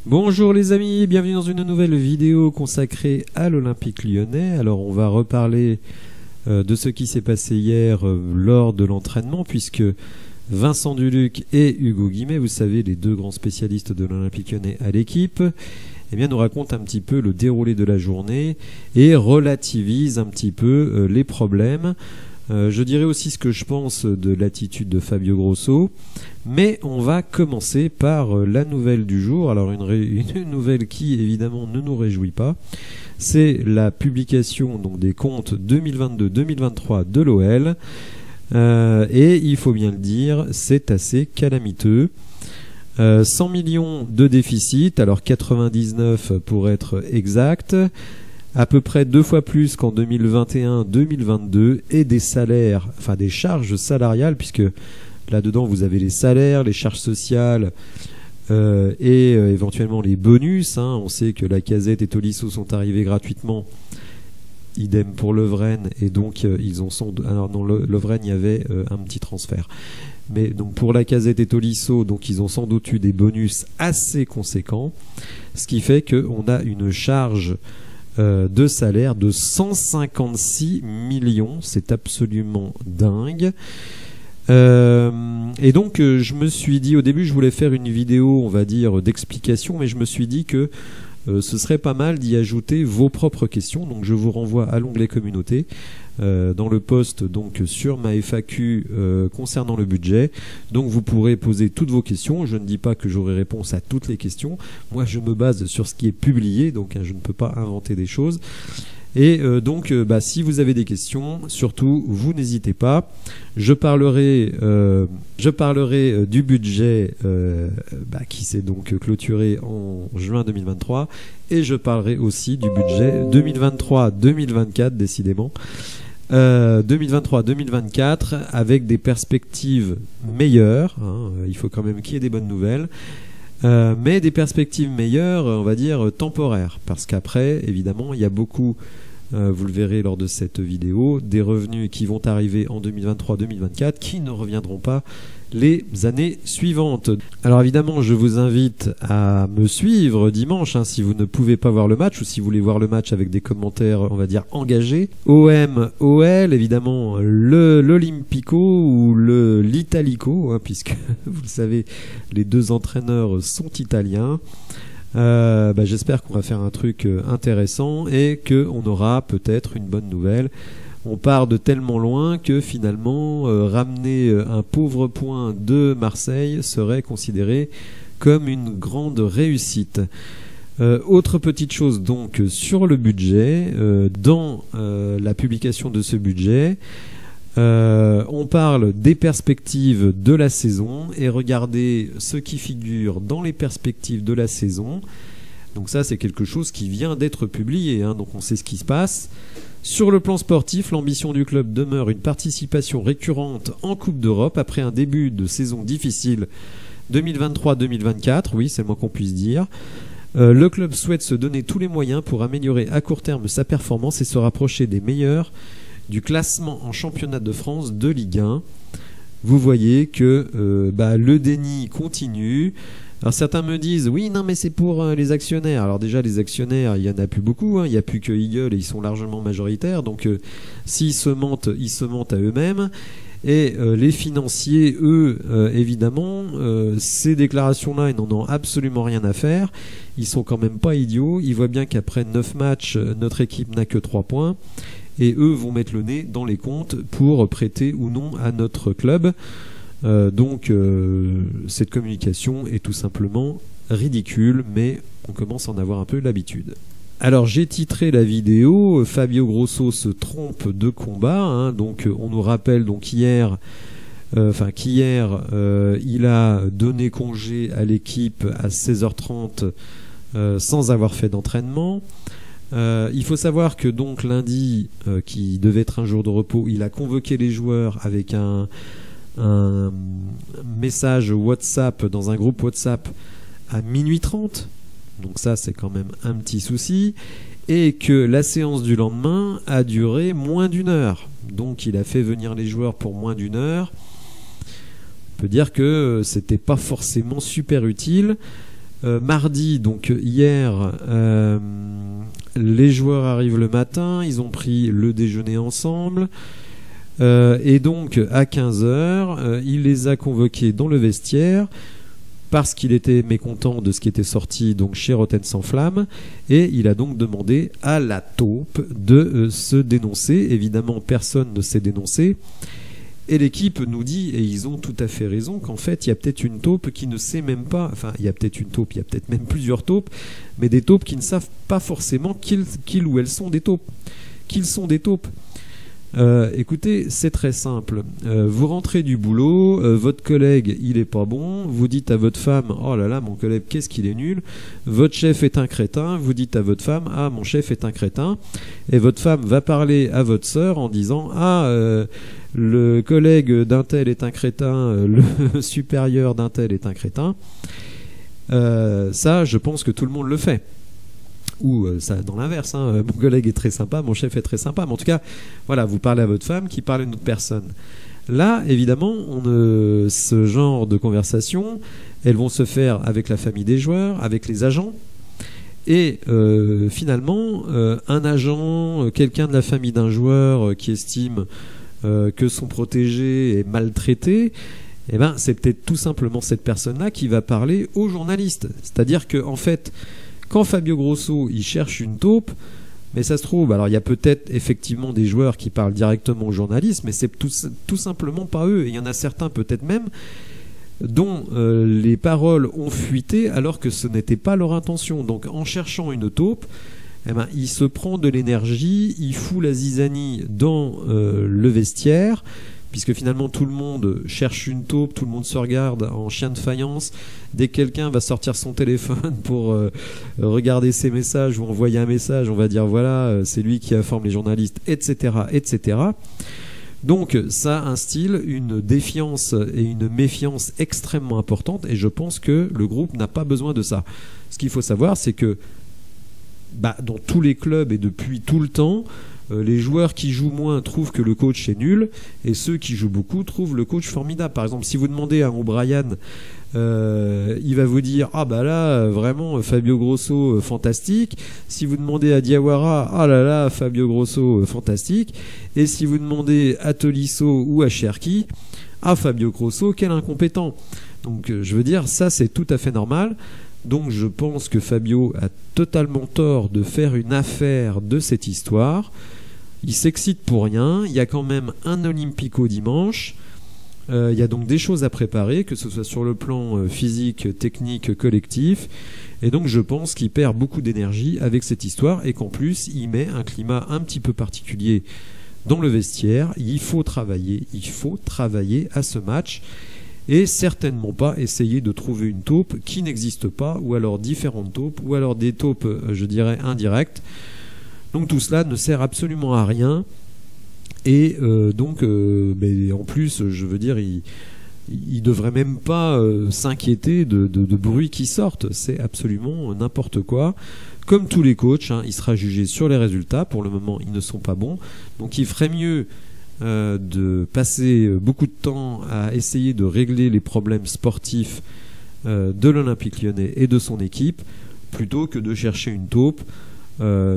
Bonjour les amis, bienvenue dans une nouvelle vidéo consacrée à l'Olympique Lyonnais. Alors on va reparler de ce qui s'est passé hier lors de l'entraînement, puisque Vincent Duluc et Hugo Guimet, vous savez, les deux grands spécialistes de l'Olympique Lyonnais à l'équipe, eh bien, nous racontent un petit peu le déroulé de la journée et relativisent un petit peu les problèmes. Je dirais aussi ce que je pense de l'attitude de Fabio Grosso, mais on va commencer par la nouvelle du jour. Alors une nouvelle qui évidemment ne nous réjouit pas, c'est la publication donc des comptes 2022-2023 de l'OL, et il faut bien le dire, c'est assez calamiteux. 100 millions de déficit, alors 99 pour être exact, à peu près 2 fois plus qu'en 2021-2022, et des salaires, enfin des charges salariales, puisque là-dedans vous avez les salaires, les charges sociales et éventuellement les bonus. On sait que Lacazette et Tolisso sont arrivés gratuitement, idem pour Lovren, et donc ils en sont. Alors dans Lovren il y avait un petit transfert. Mais donc pour Lacazette et Tolisso, donc ils ont sans doute eu des bonus assez conséquents, ce qui fait qu'on a une charge de salaire de 156 millions, c'est absolument dingue. Et donc je me suis dit, au début je voulais faire une vidéo, on va dire, d'explication, mais je me suis dit que ce serait pas mal d'y ajouter vos propres questions. Donc je vous renvoie à l'onglet communauté dans le post donc sur ma FAQ concernant le budget. Donc vous pourrez poser toutes vos questions. Je ne dis pas que j'aurai réponse à toutes les questions. Moi je me base sur ce qui est publié, donc je ne peux pas inventer des choses. Et donc si vous avez des questions, surtout vous n'hésitez pas. Je parlerai du budget qui s'est donc clôturé en juin 2023, et je parlerai aussi du budget 2023-2024 décidément. 2023-2024 avec des perspectives meilleures, il faut quand même qu'il y ait des bonnes nouvelles, mais des perspectives meilleures, on va dire temporaires, parce qu'après évidemment il y a beaucoup, vous le verrez lors de cette vidéo, des revenus qui vont arriver en 2023-2024 qui ne reviendront pas les années suivantes. Alors évidemment je vous invite à me suivre dimanche si vous ne pouvez pas voir le match, ou si vous voulez voir le match avec des commentaires, on va dire, engagés. OM, OL, évidemment l'Olympico ou l'Italico, puisque vous le savez, les deux entraîneurs sont italiens. J'espère qu'on va faire un truc intéressant et qu'on aura peut-être une bonne nouvelle. On part de tellement loin que finalement ramener un pauvre point de Marseille serait considéré comme une grande réussite. Autre petite chose donc sur le budget, dans la publication de ce budget, on parle des perspectives de la saison, et regardez ce qui figure dans les perspectives de la saison. Donc ça c'est quelque chose qui vient d'être publié, donc on sait ce qui se passe. Sur le plan sportif, l'ambition du club demeure une participation récurrente en Coupe d'Europe après un début de saison difficile 2023-2024, oui c'est le moins qu'on puisse dire. Le club souhaite se donner tous les moyens pour améliorer à court terme sa performance et se rapprocher des meilleurs du classement en championnat de France de Ligue 1. Vous voyez que le déni continue. Alors certains me disent, oui non mais c'est pour les actionnaires. Alors déjà les actionnaires, il n'y en a plus beaucoup, il n'y a plus que Eagle et ils sont largement majoritaires, donc s'ils se mentent, ils se mentent à eux-mêmes. Et les financiers, eux, évidemment, ces déclarations-là, ils n'en ont absolument rien à faire. Ils sont quand même pas idiots, ils voient bien qu'après 9 matchs, notre équipe n'a que 3 points. Et eux vont mettre le nez dans les comptes pour prêter ou non à notre club. Donc cette communication est tout simplement ridicule, mais on commence à en avoir un peu l'habitude. Alors j'ai titré la vidéo Fabio Grosso se trompe de combat, donc on nous rappelle donc qu'hier il a donné congé à l'équipe à 16h30 sans avoir fait d'entraînement. Il faut savoir que donc lundi, qui devait être un jour de repos, il a convoqué les joueurs avec un message WhatsApp dans un groupe WhatsApp à minuit 30. Donc ça c'est quand même un petit souci. Et que la séance du lendemain a duré moins d'1 heure. Donc il a fait venir les joueurs pour moins d'1 heure. On peut dire que c'était pas forcément super utile. Mardi, donc hier, les joueurs arrivent le matin, ils ont pris le déjeuner ensemble. Et donc à 15h, il les a convoqués dans le vestiaire parce qu'il était mécontent de ce qui était sorti donc chez Rotten sans flamme, et il a donc demandé à la taupe de se dénoncer. Évidemment, personne ne s'est dénoncé. Et l'équipe nous dit, et ils ont tout à fait raison, qu'en fait, il y a peut-être une taupe qui ne sait même pas, enfin, il y a peut-être une taupe, il y a peut-être même plusieurs taupes, mais des taupes qui ne savent pas forcément qu'ils ou elles sont des taupes. Qu'ils sont des taupes. Écoutez, c'est très simple. Vous rentrez du boulot, votre collègue, il est pas bon, vous dites à votre femme, oh là là, mon collègue, qu'est-ce qu'il est nul. Votre chef est un crétin, vous dites à votre femme, ah, mon chef est un crétin. Et votre femme va parler à votre sœur en disant, ah, le collègue d'un tel est un crétin, le supérieur d'un tel est un crétin. Ça, je pense que tout le monde le fait. Ou ça dans l'inverse, hein. Mon collègue est très sympa, mon chef est très sympa. Mais en tout cas, voilà, vous parlez à votre femme qui parle à une autre personne. Là, évidemment, ce genre de conversation, elles vont se faire avec la famille des joueurs, avec les agents. Et finalement, un agent, quelqu'un de la famille d'un joueur qui estime que son protégé est maltraité, eh ben, c'est peut-être tout simplement cette personne-là qui va parler aux journalistes. C'est-à-dire que, en fait, quand Fabio Grosso il cherche une taupe, mais ça se trouve, alors il y a peut-être effectivement des joueurs qui parlent directement aux journalistes, mais c'est tout simplement pas eux. Et il y en a certains peut-être même dont les paroles ont fuité alors que ce n'était pas leur intention. Donc en cherchant une taupe, eh ben, il se prend de l'énergie, il fout la zizanie dans le vestiaire, puisque finalement tout le monde cherche une taupe, tout le monde se regarde en chien de faïence. Dès que quelqu'un va sortir son téléphone pour regarder ses messages ou envoyer un message, on va dire voilà, c'est lui qui informe les journalistes, etc., etc. Donc ça instille une défiance et une méfiance extrêmement importante, et je pense que le groupe n'a pas besoin de ça. Ce qu'il faut savoir, c'est que dans tous les clubs et depuis tout le temps, les joueurs qui jouent moins trouvent que le coach est nul, et ceux qui jouent beaucoup trouvent le coach formidable. Par exemple, si vous demandez à O'Brien, il va vous dire ah bah là vraiment Fabio Grosso fantastique. Si vous demandez à Diawara, ah là là Fabio Grosso fantastique. Et si vous demandez à Tolisso ou à Cherki, ah Fabio Grosso quel incompétent. Donc je veux dire, ça c'est tout à fait normal. Donc je pense que Fabio a totalement tort de faire une affaire de cette histoire. Il s'excite pour rien. Il y a quand même un Olympico dimanche. Il y a donc des choses à préparer, que ce soit sur le plan physique, technique, collectif. Et donc je pense qu'il perd beaucoup d'énergie avec cette histoire, et qu'en plus il met un climat un petit peu particulier dans le vestiaire. Il faut travailler à ce match. Et certainement pas essayer de trouver une taupe qui n'existe pas, ou alors différentes taupes, ou alors des taupes, je dirais, indirectes. Donc tout cela ne sert absolument à rien. Et mais en plus, je veux dire, il devrait même pas s'inquiéter de bruits qui sortent. C'est absolument n'importe quoi. Comme tous les coachs, hein, il sera jugé sur les résultats. Pour le moment, ils ne sont pas bons. Donc il ferait mieux de passer beaucoup de temps à essayer de régler les problèmes sportifs de l'Olympique Lyonnais et de son équipe, plutôt que de chercher une taupe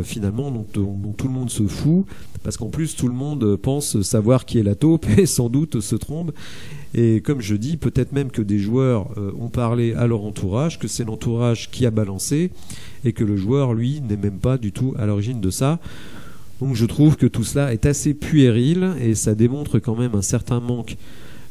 finalement dont tout le monde se fout, parce qu'en plus tout le monde pense savoir qui est la taupe et sans doute se trompe. Et comme je dis, peut-être même que des joueurs ont parlé à leur entourage, que c'est l'entourage qui a balancé, et que le joueur, lui, n'est même pas du tout à l'origine de ça. Donc je trouve que tout cela est assez puéril, et ça démontre quand même un certain manque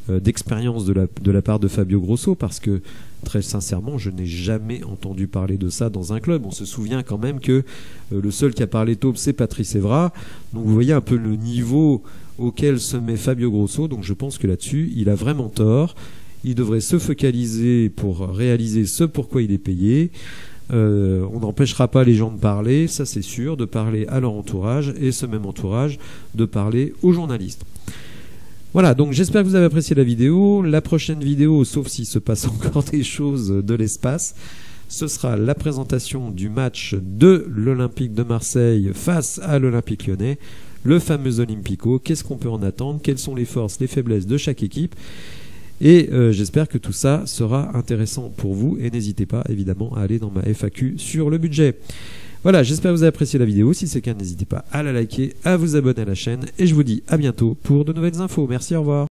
d'expérience de la part de Fabio Grosso, parce que très sincèrement je n'ai jamais entendu parler de ça dans un club. On se souvient quand même que le seul qui a parlé taupe c'est Patrice Evra. Donc vous voyez un peu le niveau auquel se met Fabio Grosso. Donc je pense que là-dessus il a vraiment tort. Il devrait se focaliser pour réaliser ce pourquoi il est payé. On n'empêchera pas les gens de parler, ça c'est sûr, de parler à leur entourage, et ce même entourage de parler aux journalistes. Voilà, donc j'espère que vous avez apprécié la vidéo. La prochaine vidéo, sauf s'il se passe encore des choses de l'espace, ce sera la présentation du match de l'Olympique de Marseille face à l'Olympique Lyonnais, le fameux Olympico. Qu'est-ce qu'on peut en attendre? Quelles sont les forces, les faiblesses de chaque équipe? Et j'espère que tout ça sera intéressant pour vous et n'hésitez pas évidemment à aller dans ma FAQ sur le budget. Voilà, j'espère que vous avez apprécié la vidéo. Si c'est le cas, n'hésitez pas à la liker, à vous abonner à la chaîne et je vous dis à bientôt pour de nouvelles infos. Merci, au revoir.